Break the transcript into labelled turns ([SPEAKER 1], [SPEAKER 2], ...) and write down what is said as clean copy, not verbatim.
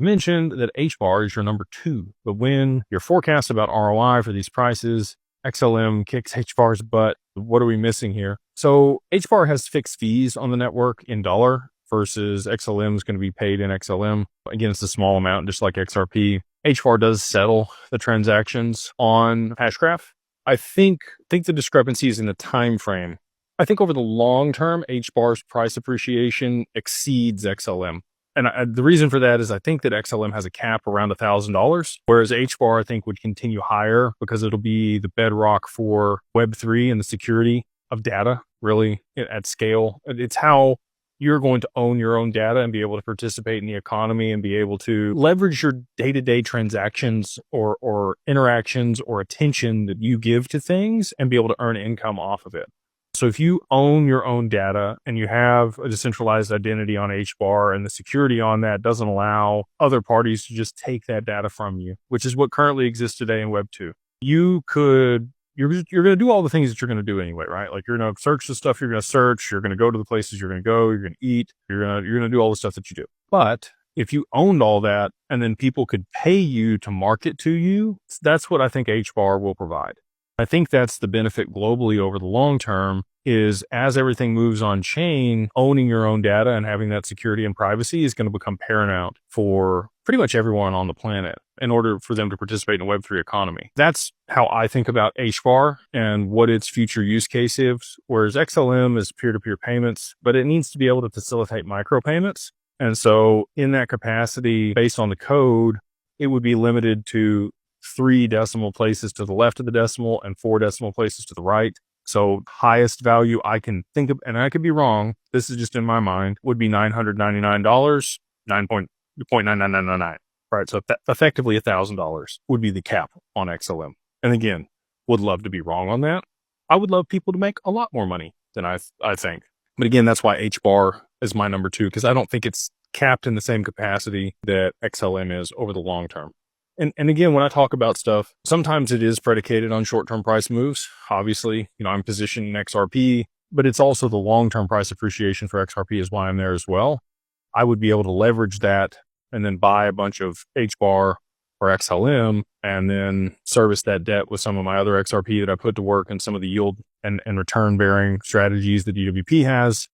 [SPEAKER 1] mentioned that Hbar is your number 2, but when you're forecast about ROI for these prices, XLM kicks Hbar's butt. What are we missing here? So Hbar has fixed fees on the network in dollar versus XLM is going to be paid in XLM. Again, it's a small amount, just like XRP. Hbar does settle the transactions on Hashgraph. I think the discrepancy is in the time frame. I think over the long term, Hbar's price appreciation exceeds XLM. And the reason for that is I think that XLM has a cap around $1,000, whereas Hbar I think would continue higher because it'll be the bedrock for Web3 and the security of data really at scale. It's how you're going to own your own data and be able to participate in the economy and be able to leverage your day-to-day transactions or interactions or attention that you give to things and be able to earn income off of it. So if you own your own data and you have a decentralized identity on Hbar and the security on that doesn't allow other parties to just take that data from you, which is what currently exists today in Web 2. You're going to do all the things that you're going to do anyway, right? Like you're going to search the stuff you're going to search, you're going to go to the places you're going to go, you're going to eat, you're going to do all the stuff that you do. But if you owned all that and then people could pay you to market to you, that's what I think Hbar will provide. I think that's the benefit globally over the long term is as everything moves on chain, owning your own data and having that security and privacy is going to become paramount for pretty much everyone on the planet in order for them to participate in a Web3 economy. That's how I think about Hbar and what its future use case is, whereas XLM is peer-to-peer payments, but it needs to be able to facilitate micropayments. And so in that capacity, based on the code, it would be limited to 3 decimal places to the left of the decimal and 4 decimal places to the right. So highest value I can think of, and I could be wrong, this is just in my mind, would be $999, 9.9999. Right. So effectively $1,000 would be the cap on XLM. And again, would love to be wrong on that. I would love people to make a lot more money than I think. But again, that's why Hbar is my number 2, because I don't think it's capped in the same capacity that XLM is over the long term. And again, when I talk about stuff, sometimes it is predicated on short-term price moves. Obviously, I'm positioned in XRP, but it's also the long-term price appreciation for XRP is why I'm there as well. I would be able to leverage that and then buy a bunch of Hbar or XLM and then service that debt with some of my other XRP that I put to work and some of the yield and return bearing strategies that DWP has.